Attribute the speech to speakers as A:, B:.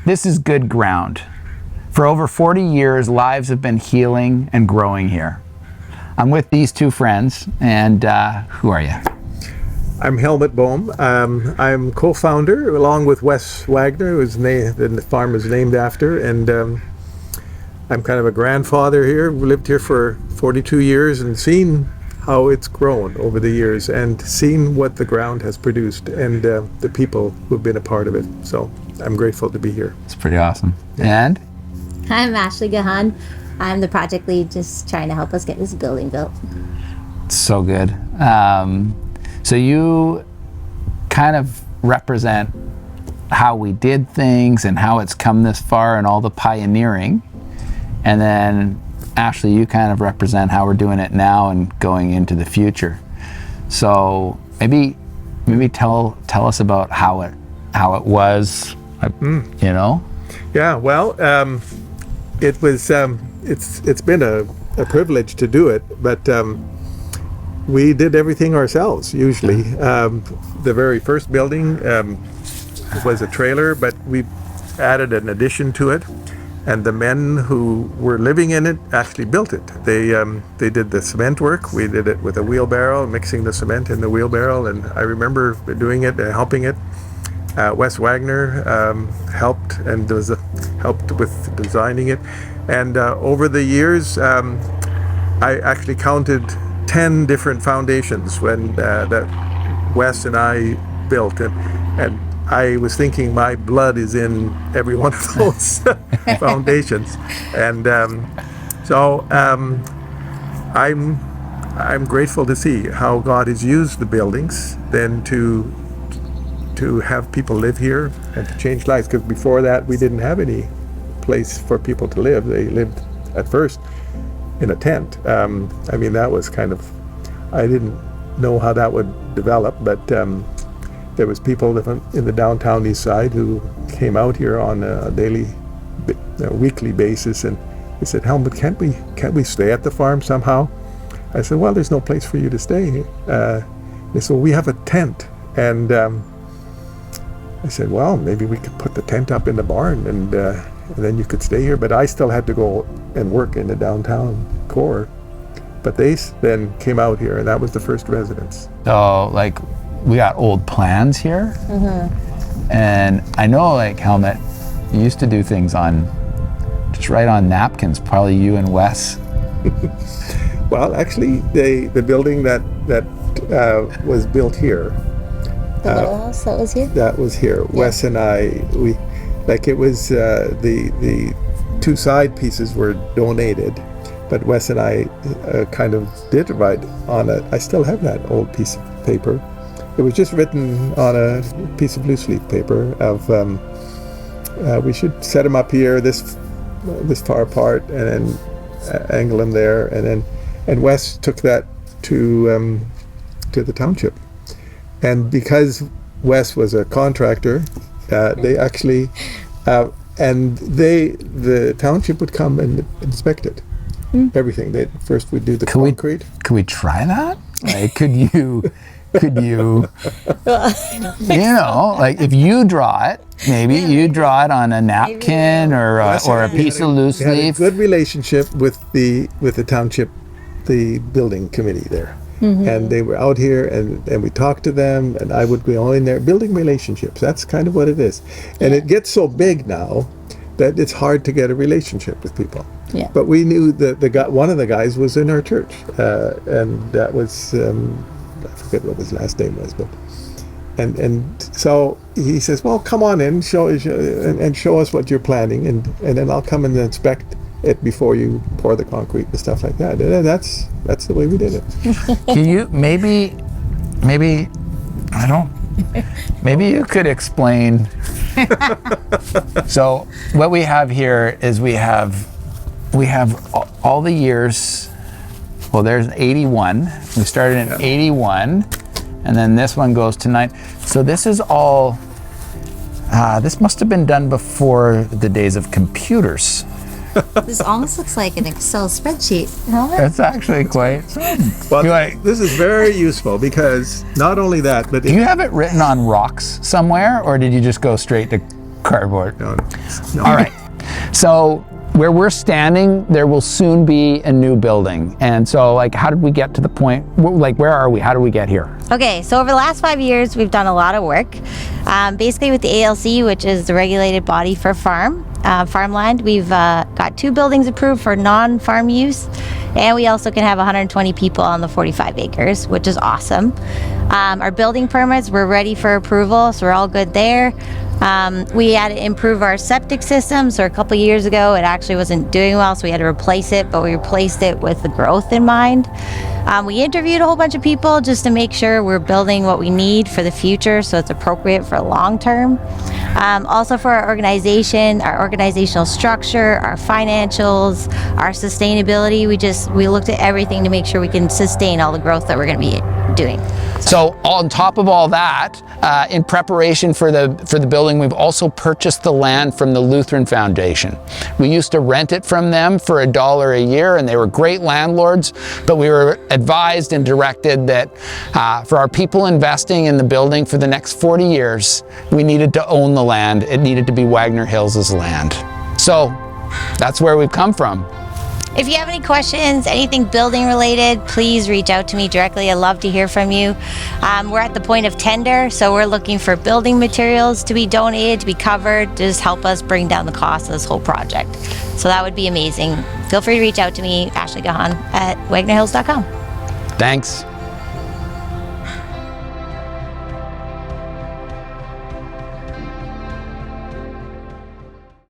A: this is good ground. For over 40 years, lives have been healing and growing here. I'm with these two friends, and who are you?
B: I'm Helmut Bohm. I'm co-founder, along with Wes Wagner, who's the farm is named after, and I'm kind of a grandfather here. We lived here for 42 years and seen how it's grown over the years and seen what the ground has produced and the people who've been a part of it. So I'm grateful to be here.
A: It's pretty awesome. And?
C: I'm Ashley Gahan. I'm the project lead, just trying to help us get this building built.
A: So good. So you kind of represent how we did things and how it's come this far and all the pioneering. And then Ashley, you kind of represent how we're doing it now and going into the future. So maybe tell us about how it was, you know?
B: Yeah, well, it was it's been a privilege to do it, but we did everything ourselves usually. The very first building was a trailer, but we added an addition to it. And the men who were living in it actually built it. They did the cement work. We did it with a wheelbarrow, mixing the cement in the wheelbarrow. And I remember doing it, helping it. Wes Wagner helped helped with designing it. And over the years, I actually counted 10 different foundations when that Wes and I built it. And I was thinking my blood is in every one of those foundations, and so I'm grateful to see how God has used the buildings then to have people live here and to change lives. Because before that, we didn't have any place for people to live. They lived at first in a tent. I mean, that was kind of, I didn't know how that would develop, but. There was people in the downtown east side who came out here on a weekly basis, and they said, "Helmut, can't we stay at the farm somehow?" I said, "Well, there's no place for you to stay." They said, "Well, we have a tent," and I said, "Well, maybe we could put the tent up in the barn, and then you could stay here." But I still had to go and work in the downtown core. But they then came out here, and that was the first residence.
A: So, like, we got old plans here, and I know, like, Helmut, you used to do things just right on napkins. Probably you and Wes.
B: Well, actually, the building that was built here.
C: The little house that was here.
B: That was here. Yeah. Wes and I, it was the two side pieces were donated, but Wes and I kind of did write on it. I still have that old piece of paper. It was just written on a piece of loose leaf paper of we should set them up here this far apart and then angle them there, and Wes took that to the township, and because Wes was a contractor, they actually the township would come and inspect it. Everything. First we'd do the concrete.
A: Could we try that? Like, could you like, if you draw it, maybe you draw it on a napkin or a piece of loose leaf.
B: We had a good relationship with the township, the building committee there. And they were out here, and we talked to them, and I would go in there, building relationships. That's kind of what it is. And it gets so big now that it's hard to get a relationship with people.
C: Yeah.
B: But we knew that one of the guys was in our church, and that was I forget what his last name was, but and so he says, "Well, come on in, show us what you're planning, and then I'll come and inspect it before you pour the concrete and stuff like that." And that's the way we did it.
A: Can you maybe maybe you could explain? So what we have here is we have all the years. Well, there's 81. We started in 81, and then this one goes to 9. So this is all. This must have been done before the days of computers.
C: This almost looks like an Excel spreadsheet.
A: It's actually quite.
B: Well, this is very useful because not only that, but
A: do you have it written on rocks somewhere, or did you just go straight to cardboard.
B: No.
A: All right. So where we're standing, there will soon be a new building. And so, like, how did we get to the point? Like, where are we? How did we get here?
C: Okay, so over the last 5 years, we've done a lot of work. Basically with the ALC, which is the regulated body for farmland, we've got 2 buildings approved for non-farm use. And we also can have 120 people on the 45 acres, which is awesome. Our building permits, we're ready for approval, so we're all good there. We had to improve our septic system. So a couple years ago, it actually wasn't doing well, so we had to replace it, but we replaced it with the growth in mind. We interviewed a whole bunch of people just to make sure we're building what we need for the future, so it's appropriate for long term. Also for our organization, our organizational structure, our financials, our sustainability, we looked at everything to make sure we can sustain all the growth that we're going to be doing.
A: So on top of all that, in preparation for the building, we've also purchased the land from the Lutheran Foundation. We used to rent it from them for $1 a year, and they were great landlords, but we were advised and directed that for our people investing in the building for the next 40 years, we needed to own the land. It needed to be Wagner Hills' land. So that's where we've come from.
C: If you have any questions, anything building related, please reach out to me directly. I'd love to hear from you. We're at the point of tender, so we're looking for building materials to be donated, to be covered, to just help us bring down the cost of this whole project. So that would be amazing. Feel free to reach out to me, Ashley Gahan at WagnerHills.com.
A: Thanks.